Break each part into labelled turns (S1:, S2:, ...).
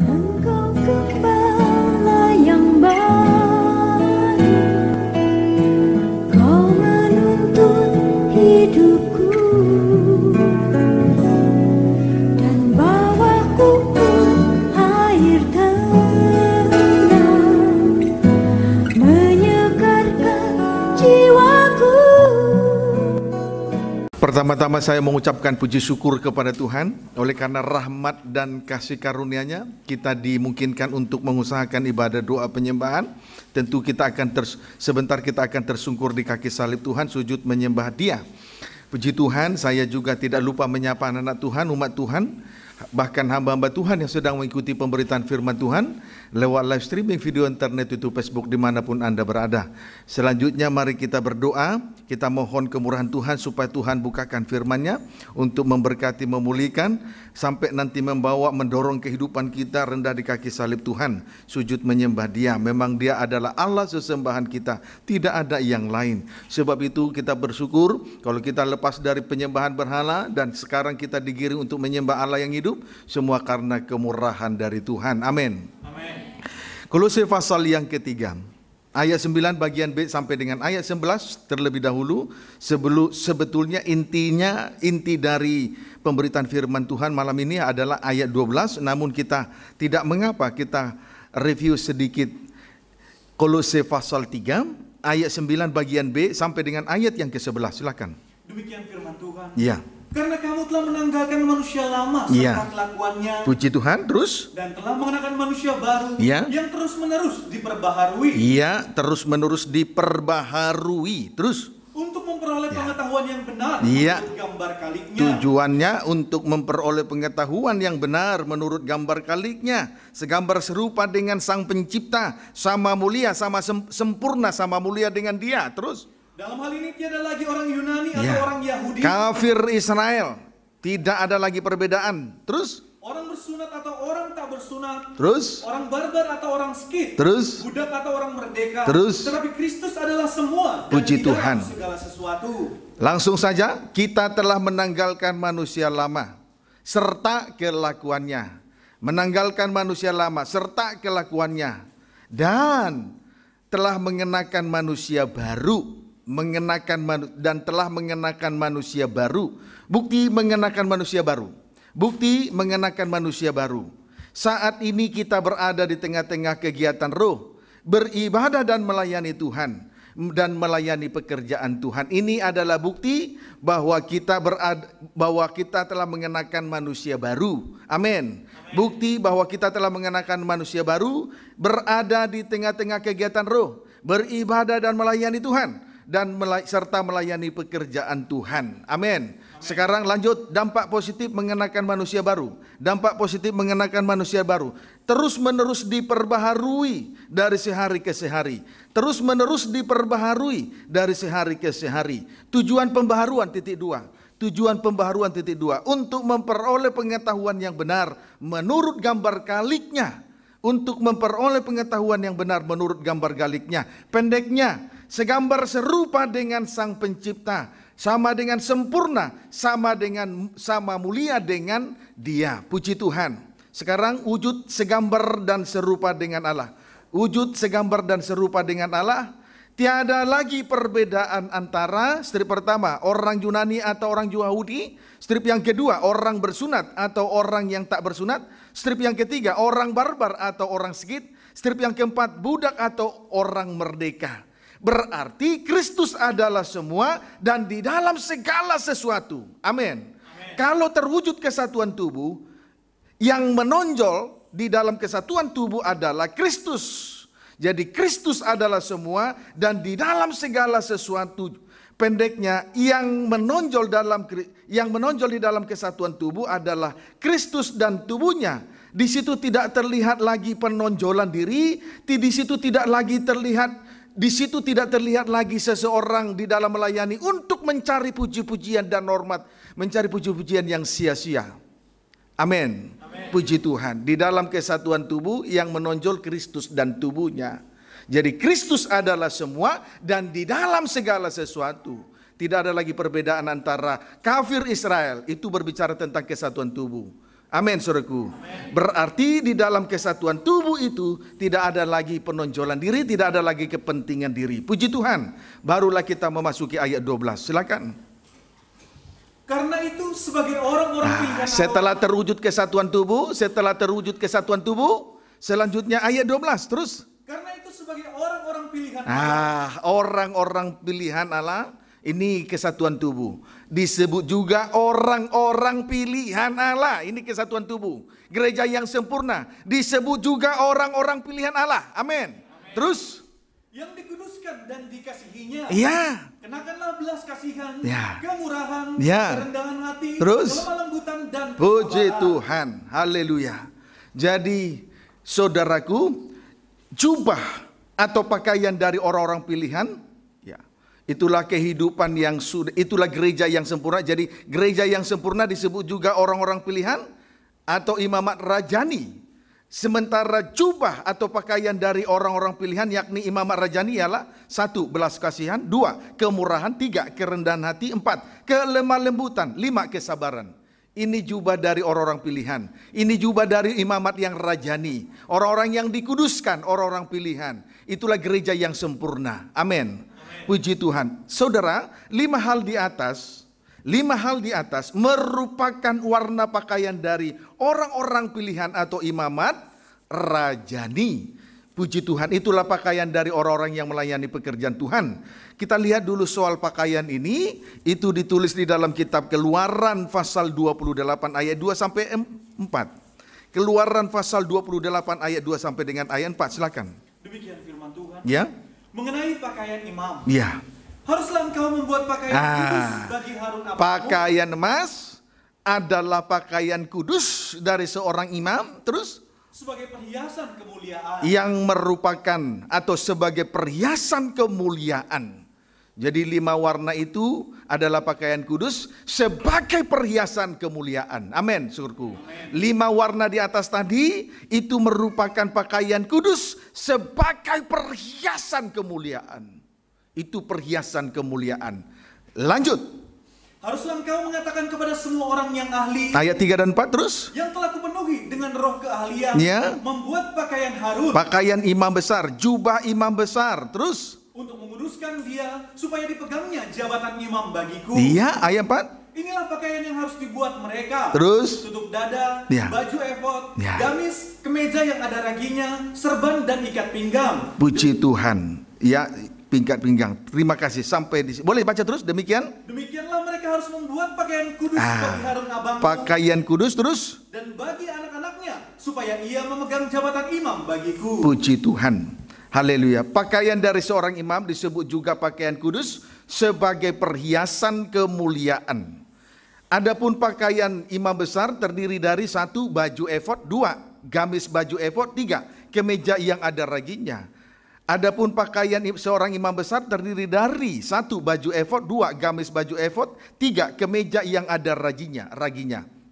S1: Engkau gembala yang baik, Kau menuntun hidupku dan bawaku ke air tenang, menyegarkan jiwaku.
S2: Pertama-tama saya mengucapkan puji syukur kepada Tuhan oleh karena rahmat dan kasih karunia-Nya kita dimungkinkan untuk mengusahakan ibadah doa penyembahan. Tentu kita akan sebentar kita akan tersungkur di kaki salib Tuhan, sujud menyembah Dia. Puji Tuhan, saya juga tidak lupa menyapa anak-anak Tuhan, umat Tuhan, bahkan hamba-hamba Tuhan yang sedang mengikuti pemberitaan firman Tuhan lewat live streaming video internet, YouTube, Facebook, dimanapun Anda berada. Selanjutnya mari kita berdoa, kita mohon kemurahan Tuhan supaya Tuhan bukakan firman-Nya untuk memberkati, memulihkan, sampai nanti membawa, mendorong kehidupan kita rendah di kaki salib Tuhan, sujud menyembah Dia. Memang Dia adalah Allah sesembahan kita, tidak ada yang lain. Sebab itu kita bersyukur kalau kita lepas dari penyembahan berhala dan sekarang kita digiring untuk menyembah Allah yang hidup, semua karena kemurahan dari Tuhan. Amin. Kolose pasal yang ketiga, ayat 9 bagian B sampai dengan ayat 11 terlebih dahulu. Sebetulnya inti dari pemberitaan firman Tuhan malam ini adalah ayat 12, namun kita tidak mengapa kita review sedikit Kolose pasal 3 ayat 9 bagian B sampai dengan ayat yang ke-11. Silakan.
S3: Demikian firman Tuhan.
S2: Iya.
S3: Karena kamu telah menanggalkan manusia lama serta kelakuannya,
S2: Puji Tuhan. Terus?
S3: dan telah mengenakan manusia baru
S2: Iya.
S3: yang terus-menerus diperbaharui
S2: Iya, terus-menerus diperbaharui. Terus?
S3: untuk memperoleh pengetahuan yang benar
S2: Iya.
S3: menurut gambar kaliknya.
S2: Tujuannya untuk memperoleh pengetahuan yang benar menurut gambar kaliknya, segambar serupa dengan Sang Pencipta, sama mulia, sama sempurna, sama mulia dengan Dia. Terus?
S3: Dalam hal ini tiada lagi orang Yunani atau
S2: Ya.
S3: orang Yahudi,
S2: Kafir Israel, tidak ada lagi perbedaan. Terus?
S3: orang bersunat atau orang tak bersunat,
S2: Terus?
S3: orang barbar atau orang skit,
S2: Terus?
S3: budak atau orang merdeka.
S2: Terus?
S3: Tetapi Kristus adalah semua dan
S2: Puji
S3: di dalam
S2: Tuhan.
S3: segala sesuatu.
S2: Langsung saja, kita telah menanggalkan manusia lama serta kelakuannya. Menanggalkan manusia lama serta kelakuannya, dan telah mengenakan manusia baru. Telah mengenakan manusia baru. Bukti mengenakan manusia baru. Bukti mengenakan manusia baru. Saat ini kita berada di tengah-tengah kegiatan roh, beribadah dan melayani Tuhan, dan melayani pekerjaan Tuhan. Ini adalah bukti bahwa kita telah mengenakan manusia baru. Amin. Bukti bahwa kita telah mengenakan manusia baru, berada di tengah-tengah kegiatan roh, beribadah dan melayani Tuhan, dan serta melayani pekerjaan Tuhan. Amin. Sekarang lanjut, dampak positif mengenakan manusia baru. Dampak positif mengenakan manusia baru, terus menerus diperbaharui dari sehari ke sehari. Terus menerus diperbaharui dari sehari ke sehari. Tujuan pembaharuan titik 2. Tujuan pembaharuan titik 2 untuk memperoleh pengetahuan yang benar menurut gambar kaliknya. Untuk memperoleh pengetahuan yang benar menurut gambar kaliknya. Pendeknya, segambar serupa dengan Sang Pencipta, sama dengan sempurna, sama mulia dengan Dia. Puji Tuhan. Sekarang wujud segambar dan serupa dengan Allah. Wujud segambar dan serupa dengan Allah. Tiada lagi perbedaan antara strip pertama orang Yunani atau orang Yahudi, strip yang kedua orang bersunat atau orang yang tak bersunat, strip yang ketiga orang barbar atau orang skit, strip yang keempat budak atau orang merdeka. Berarti Kristus adalah semua dan di dalam segala sesuatu. Amin. Kalau terwujud kesatuan tubuh, yang menonjol di dalam kesatuan tubuh adalah Kristus. Jadi Kristus adalah semua dan di dalam segala sesuatu. Pendeknya, yang menonjol di dalam kesatuan tubuh adalah Kristus dan tubuhnya. Di situ tidak terlihat lagi penonjolan diri, di situ tidak terlihat lagi seseorang di dalam melayani untuk mencari puji-pujian dan hormat, mencari puji-pujian yang sia-sia. Amin. Puji Tuhan. Di dalam kesatuan tubuh yang menonjol Kristus dan tubuhnya. Jadi Kristus adalah semua dan di dalam segala sesuatu. Tidak ada lagi perbedaan antara kafir Israel, itu berbicara tentang kesatuan tubuh. Amin, saudaraku. Berarti di dalam kesatuan tubuh itu tidak ada lagi penonjolan diri, tidak ada lagi kepentingan diri. Puji Tuhan. Barulah kita memasuki ayat 12. Silakan.
S3: Karena itu sebagai orang-orang pilihan
S2: Setelah terwujud kesatuan tubuh, selanjutnya ayat 12 terus.
S3: Karena itu sebagai orang-orang pilihan
S2: Orang-orang pilihan Allah, ini kesatuan tubuh. Disebut juga orang-orang pilihan Allah, ini kesatuan tubuh. Gereja yang sempurna disebut juga orang-orang pilihan Allah. Amin. Terus
S3: yang dikuduskan dan dikasihinya.
S2: Iya.
S3: Kenakanlah belas kasihan,
S2: Ya.
S3: kemurahan,
S2: Ya.
S3: kerendahan hati,
S2: Terus
S3: kelemah lembutan dan
S2: puji
S3: kesabaran.
S2: Tuhan. Haleluya. Jadi saudaraku, jubah atau pakaian dari orang-orang pilihan, ya, itulah kehidupan yang sudah, itulah gereja yang sempurna. Jadi gereja yang sempurna disebut juga orang-orang pilihan atau imamat rajani. Sementara jubah atau pakaian dari orang-orang pilihan yakni imamat rajani ialah 1. Belas kasihan, 2. Kemurahan, 3. Kerendahan hati, 4. Kelemah lembutan, 5. Kesabaran. Ini jubah dari orang-orang pilihan. Ini jubah dari imamat yang rajani. Orang-orang yang dikuduskan, orang-orang pilihan. Itulah gereja yang sempurna. Amin. Puji Tuhan. Saudara, 5 hal di atas merupakan warna pakaian dari orang-orang pilihan atau imamat rajani. Puji Tuhan, itulah pakaian dari orang-orang yang melayani pekerjaan Tuhan. Kita lihat dulu soal pakaian ini, itu ditulis di dalam kitab Keluaran pasal 28 ayat 2 sampai 4. Keluaran pasal 28 ayat 2 sampai dengan ayat 4, silakan.
S3: Demikian firman Tuhan.
S2: Ya.
S3: Mengenai pakaian imam.
S2: Ya.
S3: Haruslah engkau membuat pakaian kudus bagi Harun Abamu.
S2: Pakaian emas adalah pakaian kudus dari seorang imam. Terus?
S3: Sebagai perhiasan kemuliaan.
S2: Yang merupakan atau sebagai perhiasan kemuliaan. Jadi 5 warna itu adalah pakaian kudus sebagai perhiasan kemuliaan. Amin, syukurku. 5 warna di atas tadi itu merupakan pakaian kudus sebagai perhiasan kemuliaan. Itu perhiasan kemuliaan. Lanjut.
S3: Haruslah engkau mengatakan kepada semua orang yang ahli.
S2: Ayat 3 dan 4 terus.
S3: Yang telah kupenuhi dengan roh keahlian.
S2: Ya.
S3: Membuat pakaian Harun.
S2: Pakaian imam besar, jubah imam besar. Terus.
S3: Untuk menguduskan dia supaya dipegangnya jabatan imam bagiku.
S2: Iya, ayat 4.
S3: Inilah pakaian yang harus dibuat mereka.
S2: Terus.
S3: Tutup dada,
S2: Ya.
S3: baju efod,
S2: Ya.
S3: gamis, kemeja yang ada raginya, serban dan ikat pinggang.
S2: Puji Tuhan. Ya, pingkat pinggang. Terima kasih sampai di sini. Boleh baca terus demikian?
S3: Demikianlah mereka harus membuat pakaian kudus bagi Harun Abamu.
S2: Pakaian kudus terus.
S3: Dan bagi anak-anaknya supaya ia memegang jabatan imam bagiku.
S2: Puji Tuhan. Haleluya. Pakaian dari seorang imam disebut juga pakaian kudus sebagai perhiasan kemuliaan. Adapun pakaian imam besar terdiri dari 1. Baju efod, 2. Gamis baju efod, 3. Kemeja yang ada raginya. Adapun pakaian seorang imam besar terdiri dari 1. Baju efod, 2. Gamis baju efod, 3. Kemeja yang ada raginya.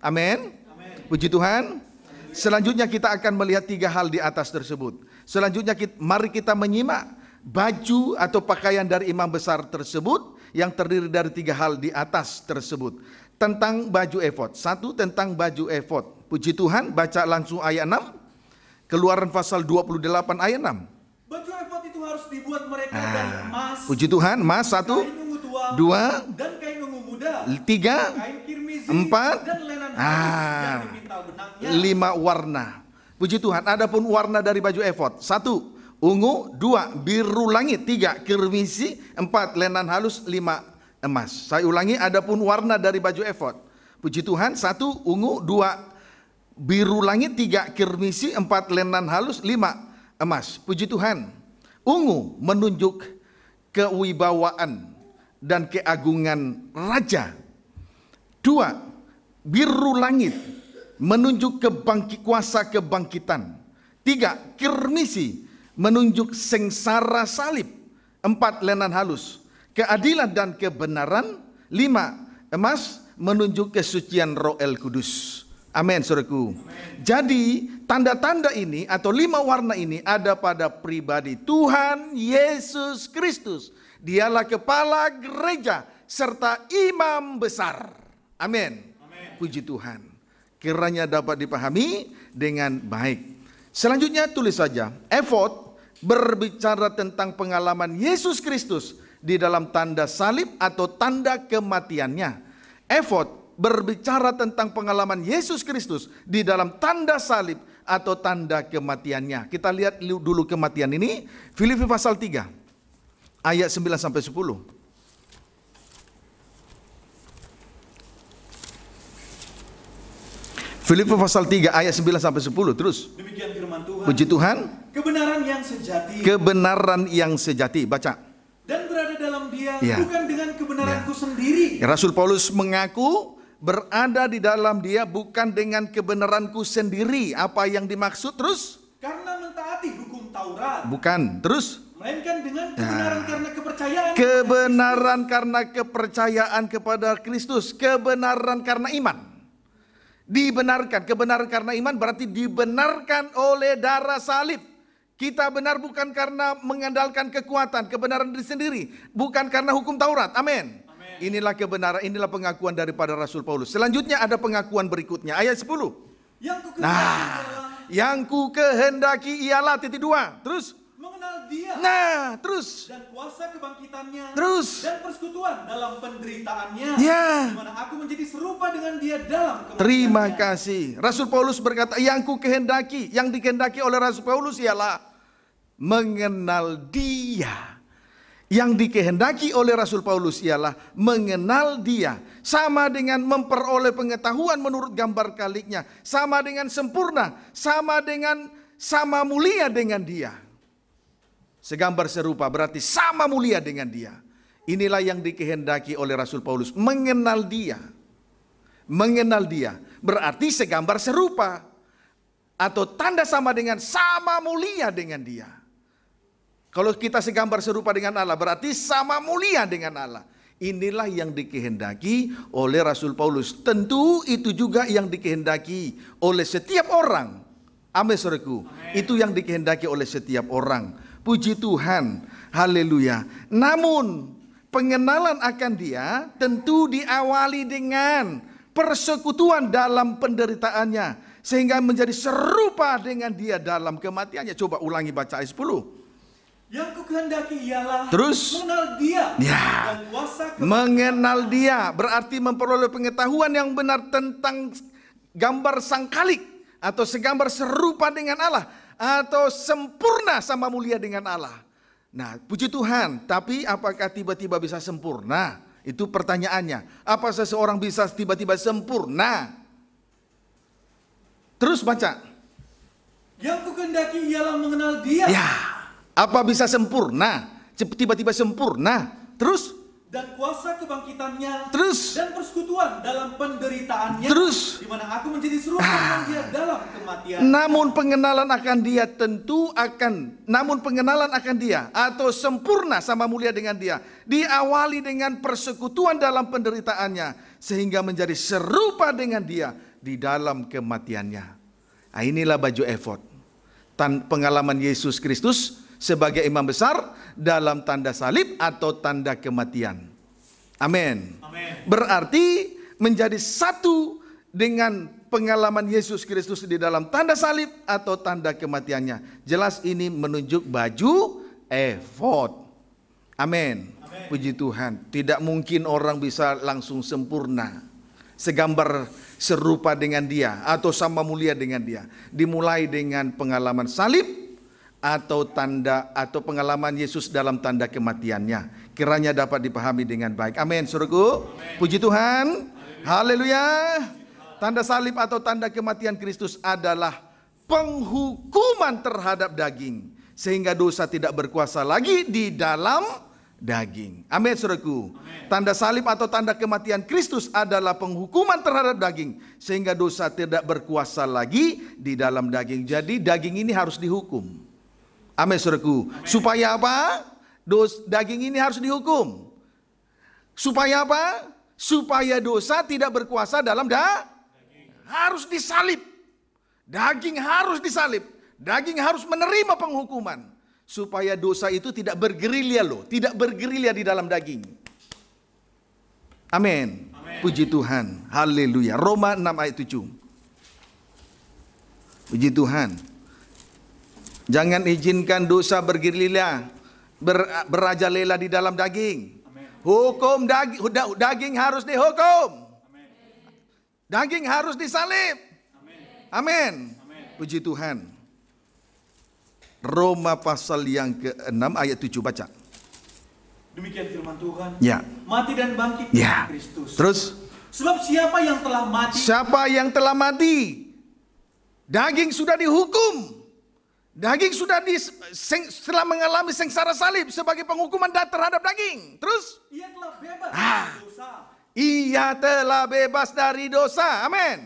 S2: Amin. Puji Tuhan. Selanjutnya kita akan melihat 3 hal di atas tersebut. Selanjutnya mari kita menyimak baju atau pakaian dari imam besar tersebut yang terdiri dari 3 hal di atas tersebut. Tentang baju efod. 1. Tentang baju efod. Puji Tuhan, baca langsung ayat 6. Keluaran pasal 28 ayat 6.
S3: Baju efod itu harus dibuat mereka dari emas.
S2: Puji Tuhan, emas 1,
S3: kain ungu tua,
S2: 2,
S3: dan kain ungu muda,
S2: 3,
S3: kain kirmizi,
S2: 4,
S3: dan lenan halus yang dipintal benangnya.
S2: 5 warna. Puji Tuhan, adapun warna dari baju efod. 1. Ungu, 2. Biru langit, 3. Kirmizi, 4. Lenan halus, 5. Emas. Saya ulangi, adapun warna dari baju efod. Puji Tuhan, 1. Ungu, 2. Biru langit, 3. Kirmizi, 4. Lenan halus, 5. Emas. Puji Tuhan. Ungu menunjuk kewibawaan dan keagungan raja. 2. Biru langit menunjuk kuasa kebangkitan. 3. Kirmisi menunjuk sengsara salib. 4. Lenan halus keadilan dan kebenaran. 5. Emas menunjuk kesucian Roh El Kudus. Amin, saudaraku. Jadi tanda-tanda ini atau 5 warna ini ada pada pribadi Tuhan Yesus Kristus. Dialah kepala gereja serta imam besar. Amin. Puji Tuhan. Kiranya dapat dipahami dengan baik. Selanjutnya tulis saja, efod berbicara tentang pengalaman Yesus Kristus di dalam tanda salib atau tanda kematiannya. Efod berbicara tentang pengalaman Yesus Kristus di dalam tanda salib atau tanda kematiannya. Kita lihat dulu kematian ini, Filipi pasal 3 ayat 9 sampai 10. Filipi pasal 3 ayat 9 sampai 10 terus.
S3: Demikian firman Tuhan.
S2: Puji Tuhan.
S3: Kebenaran yang sejati.
S2: Kebenaran yang sejati. Baca.
S3: Dan berada dalam Dia,
S2: Ya.
S3: bukan dengan kebenaranku sendiri.
S2: Rasul Paulus mengaku berada di dalam Dia bukan dengan kebenaranku sendiri. Apa yang dimaksud terus?
S3: Karena mentaati hukum Taurat.
S2: Bukan. Terus?
S3: Melainkan dengan kebenaran karena kepercayaan.
S2: Kebenaran karena kepercayaan kepada Kristus. Kebenaran karena iman. Dibenarkan, kebenaran karena iman berarti dibenarkan oleh darah salib. Kita benar bukan karena mengandalkan kekuatan, kebenaran diri sendiri, bukan karena hukum Taurat. Amin. Inilah kebenaran, inilah pengakuan daripada Rasul Paulus. Selanjutnya ada pengakuan berikutnya, ayat 10. Yang ku kehendaki ialah titik 2. Terus?
S3: Mengenal Dia.
S2: Terus?
S3: Dan kuasa kebangkitannya.
S2: Terus?
S3: Dan persekutuan dalam penderitaannya.
S2: Ya.
S3: Di mana aku menjadi serupa dengan Dia dalam kematiannya.
S2: Terima kasih. Rasul Paulus berkata, yang ku kehendaki, yang dikehendaki oleh Rasul Paulus ialah mengenal Dia. Yang dikehendaki oleh Rasul Paulus ialah mengenal Dia. Sama dengan memperoleh pengetahuan menurut gambar kaliknya. Sama dengan sempurna. Sama mulia dengan Dia. Segambar serupa berarti sama mulia dengan Dia. Inilah yang dikehendaki oleh Rasul Paulus. Mengenal Dia. Mengenal Dia berarti segambar serupa. Atau tanda sama dengan sama mulia dengan Dia. Kalau kita segambar serupa dengan Allah berarti sama mulia dengan Allah. Inilah yang dikehendaki oleh Rasul Paulus. Tentu itu juga yang dikehendaki oleh setiap orang. Amin, saudaraku. Itu yang dikehendaki oleh setiap orang. Puji Tuhan, haleluya. Namun pengenalan akan Dia tentu diawali dengan persekutuan dalam penderitaannya. Sehingga menjadi serupa dengan Dia dalam kematiannya. Coba ulangi baca ayat 10.
S3: Yang ku kehendaki ialah
S2: Terus?
S3: mengenal Dia.
S2: Ya.
S3: Dan kuasa
S2: Mengenal Dia berarti memperoleh pengetahuan yang benar tentang gambar sangkalik. Atau segambar serupa dengan Allah. Atau sempurna sama mulia dengan Allah. Nah, puji Tuhan. Tapi apakah tiba-tiba bisa sempurna? Itu pertanyaannya. Apa seseorang bisa tiba-tiba sempurna? Terus baca.
S3: Yang ku kehendaki ialah mengenal Dia.
S2: Ya. Apa bisa sempurna? Tiba-tiba sempurna. Terus?
S3: Dan kuasa kebangkitannya.
S2: Terus?
S3: Dan persekutuan dalam penderitaannya.
S2: Terus?
S3: Di mana aku menjadi serupa dengan Dia dalam kematian.
S2: Namun pengenalan akan Dia tentu akan, namun pengenalan akan Dia atau sempurna sama mulia dengan Dia diawali dengan persekutuan dalam penderitaannya sehingga menjadi serupa dengan Dia di dalam kematiannya. Nah, inilah baju efod. Pengalaman Yesus Kristus sebagai imam besar dalam tanda salib atau tanda kematian. Amin. Berarti menjadi satu dengan pengalaman Yesus Kristus di dalam tanda salib atau tanda kematiannya. Jelas ini menunjuk baju efod. Amin. Puji Tuhan. Tidak mungkin orang bisa langsung sempurna. Segambar serupa dengan Dia atau sama mulia dengan Dia. Dimulai dengan pengalaman salib atau tanda atau pengalaman Yesus dalam tanda kematiannya. Kiranya dapat dipahami dengan baik. Amin, saudaraku. Puji Tuhan. Haleluya. Tanda salib atau tanda kematian Kristus adalah penghukuman terhadap daging sehingga dosa tidak berkuasa lagi di dalam daging. Amin, saudaraku. Tanda salib atau tanda kematian Kristus adalah penghukuman terhadap daging sehingga dosa tidak berkuasa lagi di dalam daging. Jadi daging ini harus dihukum. Amin, saudaraku. Supaya apa? Daging ini harus dihukum. Supaya apa? Supaya dosa tidak berkuasa dalam daging. Harus disalib. Daging harus disalib. Daging harus menerima penghukuman. Supaya dosa itu tidak bergerilya loh. Tidak bergerilya di dalam daging. Amin. Puji Tuhan. Haleluya. Roma 6 ayat 7. Puji Tuhan. Jangan izinkan dosa bergerilya, berajalela di dalam daging. Hukum daging harus dihukum. Daging harus disalib. Amin. Puji Tuhan. Roma pasal yang ke-6 ayat 7 baca.
S3: Demikian firman Tuhan.
S2: Ya.
S3: Mati dan bangkit
S2: Ya.
S3: Kristus.
S2: Terus
S3: Sebab siapa yang telah mati,
S2: siapa yang telah mati, daging sudah dihukum. Daging sudah setelah mengalami sengsara salib sebagai penghukuman terhadap daging. Terus
S3: ia telah bebas dari dosa.
S2: ia telah bebas dari dosa. Amin.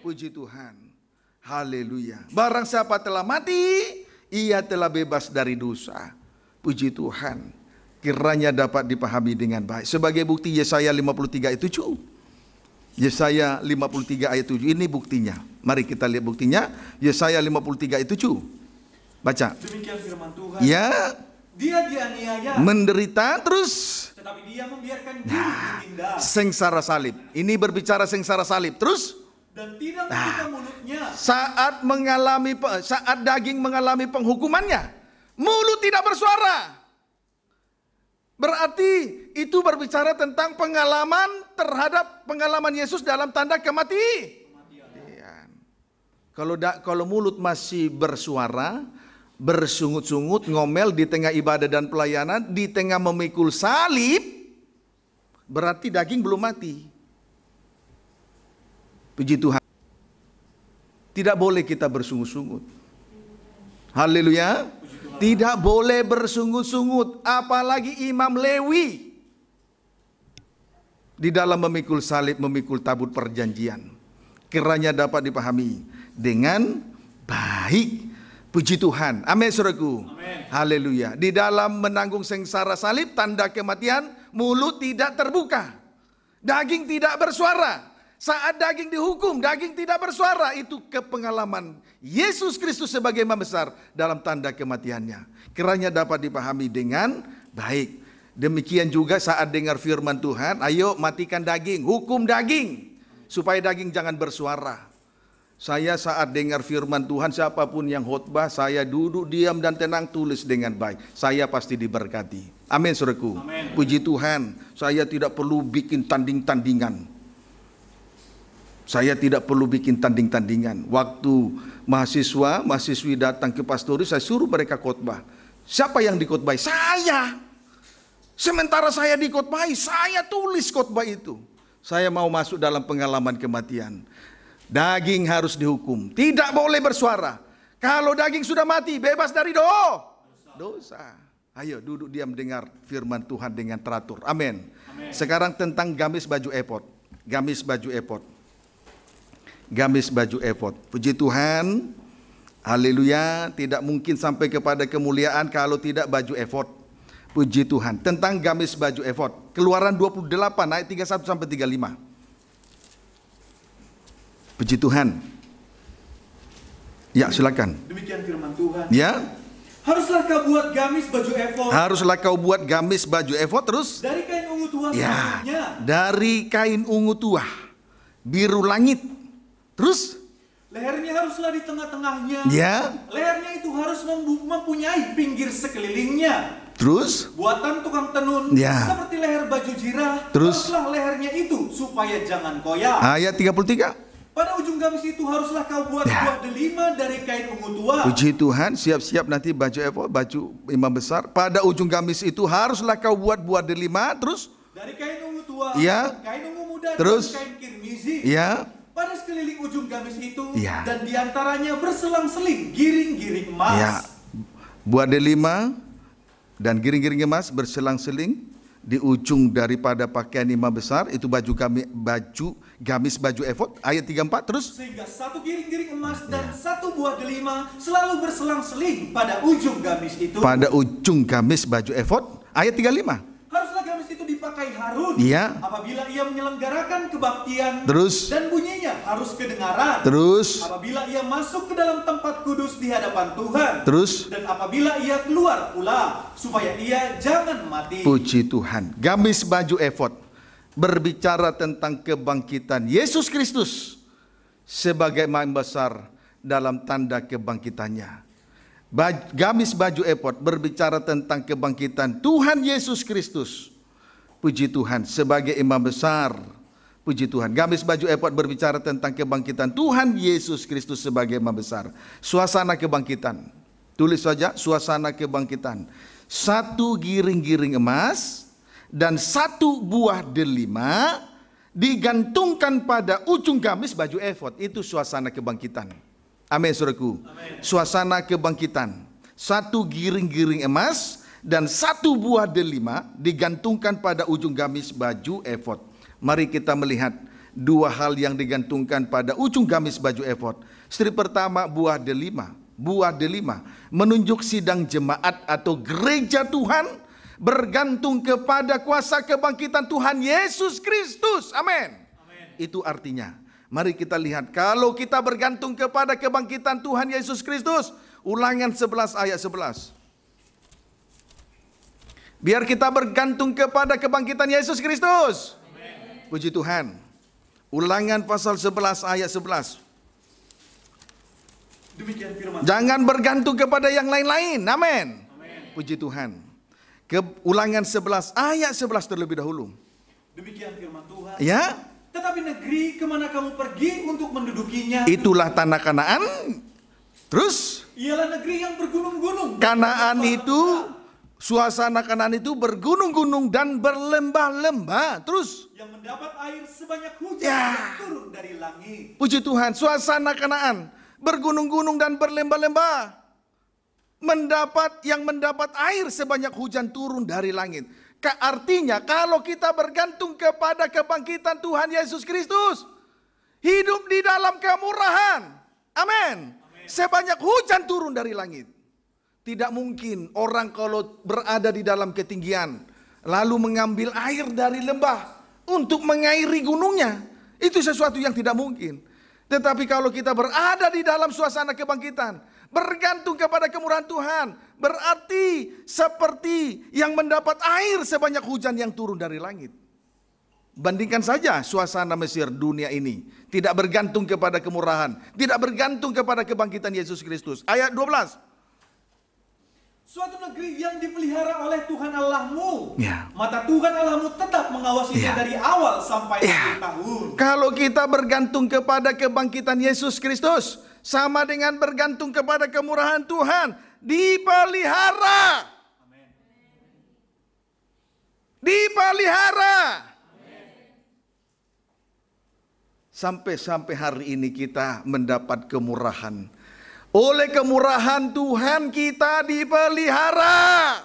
S2: Puji Tuhan. Haleluya. Barang siapa telah mati, ia telah bebas dari dosa. Puji Tuhan. Kiranya dapat dipahami dengan baik. Sebagai bukti Yesaya 53 ayat 7. Yesaya 53 ayat 7. Ini buktinya. Mari kita lihat buktinya. Yesaya 53 ayat 7. Baca.
S3: Demikian firman Tuhan.
S2: Ya.
S3: Dia dianiaya,
S2: Menderita terus.
S3: tetapi dia membiarkan diri ditindas.
S2: Sengsara salib. Ini berbicara sengsara salib. Terus.
S3: Dan tidak membuka mulutnya.
S2: Saat daging mengalami penghukumannya, mulut tidak bersuara. Berarti itu berbicara tentang pengalaman Yesus dalam tanda kematian. Kalau mulut masih bersuara, bersungut-sungut, ngomel di tengah ibadah dan pelayanan, di tengah memikul salib, berarti daging belum mati. Puji Tuhan. Tidak boleh kita bersungut-sungut. Haleluya. Tidak boleh bersungut-sungut. Apalagi Imam Lewi. Di dalam memikul salib, memikul tabut perjanjian. Kiranya dapat dipahami dengan baik. Puji Tuhan. Amin saudaraku. Haleluya. Di dalam menanggung sengsara salib, tanda kematian, mulut tidak terbuka. Daging tidak bersuara. Saat daging dihukum, daging tidak bersuara. Itu kepengalaman Yesus Kristus sebagai Imam besar dalam tanda kematiannya. Kiranya dapat dipahami dengan baik. Demikian juga saat dengar firman Tuhan, ayo matikan daging, hukum daging, supaya daging jangan bersuara. Saya saat dengar firman Tuhan, siapapun yang khotbah, saya duduk diam dan tenang, tulis dengan baik. Saya pasti diberkati. Amin saudaraku. Puji Tuhan, saya tidak perlu bikin tanding-tandingan. Saya tidak perlu bikin tanding-tandingan. Waktu mahasiswi datang ke pastoris, saya suruh mereka khotbah. Siapa yang dikhotbahi? Saya. Sementara saya dikhotbahi, saya tulis khotbah itu. Saya mau masuk dalam pengalaman kematian. Daging harus dihukum, tidak boleh bersuara. Kalau daging sudah mati, bebas dari dosa. Ayo duduk diam dengar firman Tuhan dengan teratur. Amin. Sekarang tentang gamis baju efod. Gamis baju efod. Gamis baju efod. Puji Tuhan. Haleluya. Tidak mungkin sampai kepada kemuliaan kalau tidak baju efod. Puji Tuhan. Tentang gamis baju efod. Keluaran 28 ayat 31 sampai 35. Puji Tuhan. Ya, silakan.
S3: Demikian firman Tuhan.
S2: Ya.
S3: Haruslah kau buat gamis baju efod.
S2: Haruslah kau buat gamis baju efod terus.
S3: Dari kain ungu tua
S2: Ya.
S3: seluruhnya.
S2: Dari kain ungu tua. Biru langit. Terus.
S3: Lehernya haruslah di tengah-tengahnya.
S2: Ya.
S3: Lehernya itu harus mempunyai pinggir sekelilingnya.
S2: Terus.
S3: Buatan tukang tenun.
S2: Ya.
S3: Seperti leher baju jirah.
S2: Terus.
S3: Haruslah lehernya itu supaya jangan koyak.
S2: Ayat 33.
S3: Pada ujung gamis itu haruslah kau buat buah delima dari kain ungu tua.
S2: Puji Tuhan, siap-siap nanti baju efod, baju imam besar. Pada ujung gamis itu haruslah kau buat buah delima, terus
S3: Dari kain ungu tua,
S2: Ya.
S3: kain ungu muda,
S2: Terus.
S3: dan kain kirmizi.
S2: ya,
S3: Pada sekeliling ujung gamis itu,
S2: Ya.
S3: dan diantaranya berselang-seling giring-giring emas.
S2: ya, buah delima dan giring-giring emas berselang-seling di ujung daripada pakaian imam besar. Itu gamis baju efod. Ayat 34 terus.
S3: Sehingga satu giring-giring emas dan satu buah delima selalu berselang-seling pada ujung gamis itu.
S2: Pada ujung gamis baju efod. Ayat 35.
S3: Haruslah gamis itu dipakai Harun
S2: Iya.
S3: apabila ia menyelenggarakan kebaktian.
S2: Terus.
S3: Dan bunyinya harus kedengaran.
S2: Terus.
S3: Apabila ia masuk ke dalam tempat kudus di hadapan Tuhan.
S2: Terus.
S3: Dan apabila ia keluar pula, supaya ia jangan mati.
S2: Puji Tuhan. Gamis baju efod berbicara tentang kebangkitan Yesus Kristus sebagai imam besar dalam tanda kebangkitannya. Gamis baju efod berbicara tentang kebangkitan Tuhan Yesus Kristus. Puji Tuhan, sebagai imam besar. Puji Tuhan. Gamis baju efod berbicara tentang kebangkitan Tuhan Yesus Kristus sebagai imam besar. Suasana kebangkitan. Tulis saja, suasana kebangkitan. 1 giring-giring emas dan 1 buah delima digantungkan pada ujung gamis baju efod. Itu suasana kebangkitan. Amin, saudaraku. Suasana kebangkitan. 1 giring-giring emas dan 1 buah delima digantungkan pada ujung gamis baju efod. Mari kita melihat 2 hal yang digantungkan pada ujung gamis baju efod. Istri pertama, buah delima. Buah delima menunjuk sidang jemaat atau gereja Tuhan bergantung kepada kuasa kebangkitan Tuhan Yesus Kristus. Amin. Itu artinya. Mari kita lihat, kalau kita bergantung kepada kebangkitan Tuhan Yesus Kristus, Ulangan 11 ayat 11. Biar kita bergantung kepada kebangkitan Yesus Kristus. Amen. Puji Tuhan. Ulangan pasal 11 ayat 11.
S3: Demikian firman.
S2: Jangan bergantung kepada yang lain-lain. Amin. Puji Tuhan. Ulangan 11 ayat 11 terlebih dahulu.
S3: Demikian firman Tuhan.
S2: Ya.
S3: Tetapi negeri kemana kamu pergi untuk mendudukinya,
S2: itulah tanah Kanaan. Terus
S3: ialah negeri yang bergunung-gunung.
S2: Kanaan itu, suasana Kanaan itu bergunung-gunung dan berlembah-lembah. Terus
S3: yang mendapat air sebanyak hujan
S2: Ya.
S3: yang turun dari langit.
S2: puji Tuhan, suasana Kanaan bergunung-gunung dan berlembah-lembah, mendapat air sebanyak hujan turun dari langit. Artinya kalau kita bergantung kepada kebangkitan Tuhan Yesus Kristus, hidup di dalam kemurahan. Amin. Sebanyak hujan turun dari langit. Tidak mungkin orang kalau berada di dalam ketinggian lalu mengambil air dari lembah untuk mengairi gunungnya. Itu sesuatu yang tidak mungkin. Tetapi kalau kita berada di dalam suasana kebangkitan, bergantung kepada kemurahan Tuhan, berarti seperti yang mendapat air sebanyak hujan yang turun dari langit. Bandingkan saja suasana Mesir dunia ini. Tidak bergantung kepada kemurahan, tidak bergantung kepada kebangkitan Yesus Kristus. Ayat 12.
S3: Suatu negeri yang dipelihara oleh Tuhan Allahmu.
S2: Ya.
S3: Mata Tuhan Allahmu tetap mengawasinya
S2: Ya.
S3: dari awal sampai
S2: Ya.
S3: akhir tahun.
S2: Kalau kita bergantung kepada kebangkitan Yesus Kristus, sama dengan bergantung kepada kemurahan Tuhan, dipelihara. Dipelihara. Sampai hari ini kita mendapat kemurahan. Oleh kemurahan Tuhan kita dipelihara.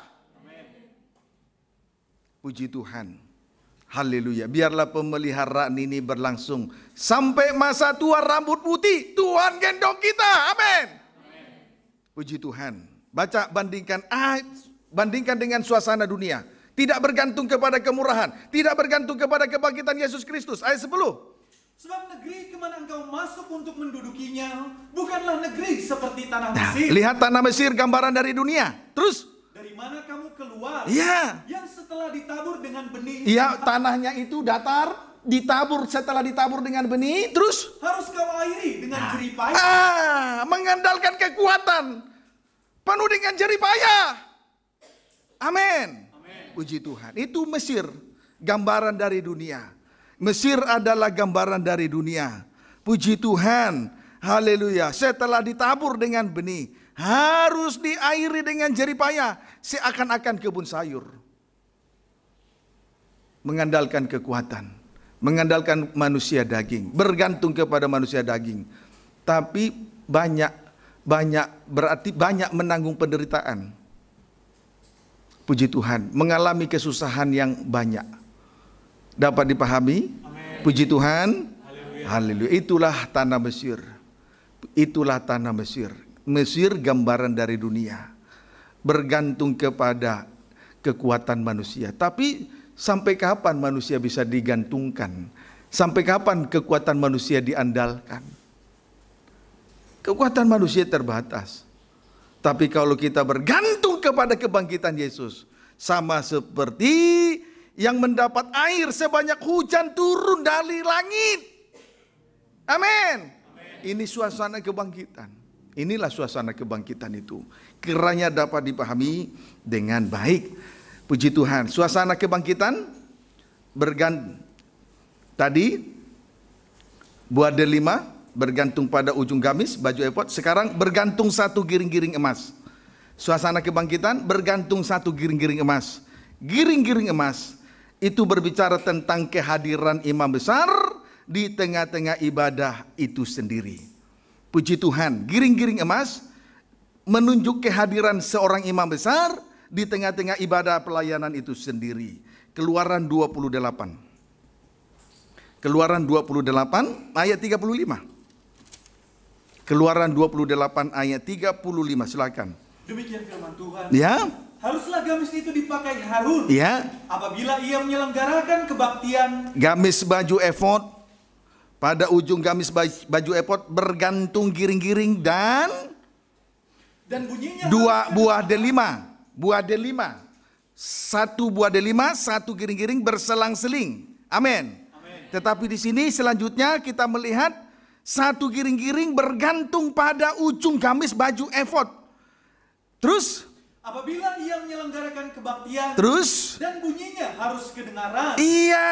S2: Puji Tuhan. Haleluya. Biarlah pemeliharaan ini berlangsung sampai masa tua rambut putih Tuhan gendong kita. Amin. Puji Tuhan. Baca, bandingkan dengan suasana dunia. Tidak bergantung kepada kemurahan, tidak bergantung kepada kebangkitan Yesus Kristus. Ayat 10.
S3: Sebab negeri kemana engkau masuk untuk mendudukinya bukanlah negeri seperti tanah
S2: Nah,
S3: Mesir.
S2: lihat tanah Mesir gambaran dari dunia. Terus,
S3: Dari mana kamu keluar?
S2: ya,
S3: Yang setelah ditabur dengan benih.
S2: ya tanahnya itu datar, setelah ditabur dengan benih, terus
S3: Harus kau airi dengan jerih payah.
S2: mengandalkan kekuatan, penuh dengan jerih payah. Amin. Puji Tuhan. Itu Mesir, gambaran dari dunia. Mesir adalah gambaran dari dunia. Puji Tuhan. Haleluya. Setelah ditabur dengan benih, harus diairi dengan jerih payah, seakan-akan kebun sayur. Mengandalkan kekuatan, mengandalkan manusia daging, bergantung kepada manusia daging. Tapi berarti banyak menanggung penderitaan. Puji Tuhan, mengalami kesusahan yang banyak. Dapat dipahami?
S3: Amin.
S2: Puji Tuhan. Haleluya. Itulah tanah Mesir. Itulah tanah Mesir. Mesir gambaran dari dunia. Bergantung kepada kekuatan manusia. Tapi sampai kapan manusia bisa digantungkan? Sampai kapan kekuatan manusia diandalkan? Kekuatan manusia terbatas. Tapi kalau kita bergantung kepada kebangkitan Yesus, sama seperti yang mendapat air sebanyak hujan turun dari langit. Amin. Ini suasana kebangkitan. Inilah suasana kebangkitan itu. Kiranya dapat dipahami dengan baik. Puji Tuhan. Suasana kebangkitan tadi buah delima bergantung pada ujung gamis baju efod. Sekarang bergantung satu giring-giring emas. Suasana kebangkitan bergantung satu giring-giring emas. Giring-giring emas itu berbicara tentang kehadiran imam besar di tengah-tengah ibadah itu sendiri. Puji Tuhan, giring-giring emas menunjuk kehadiran seorang imam besar di tengah-tengah ibadah pelayanan itu sendiri. Keluaran 28. Keluaran 28 ayat 35. Keluaran 28 ayat 35, silakan.
S3: Demikian firman Tuhan.
S2: Ya.
S3: Haruslah gamis itu dipakai Harun.
S2: Ya.
S3: Apabila ia menyelenggarakan kebaktian.
S2: Gamis baju efod, pada ujung gamis baju efod bergantung giring-giring dan
S3: bunyinya
S2: dua buah delima. Buah delima. Satu buah delima, satu giring-giring berselang-seling. Amin. Tetapi di sini selanjutnya kita melihat satu giring-giring bergantung pada ujung gamis baju efod. Terus
S3: apabila ia menyelenggarakan kebaktian.
S2: Terus
S3: Dan bunyinya harus kedengaran.
S2: Iya.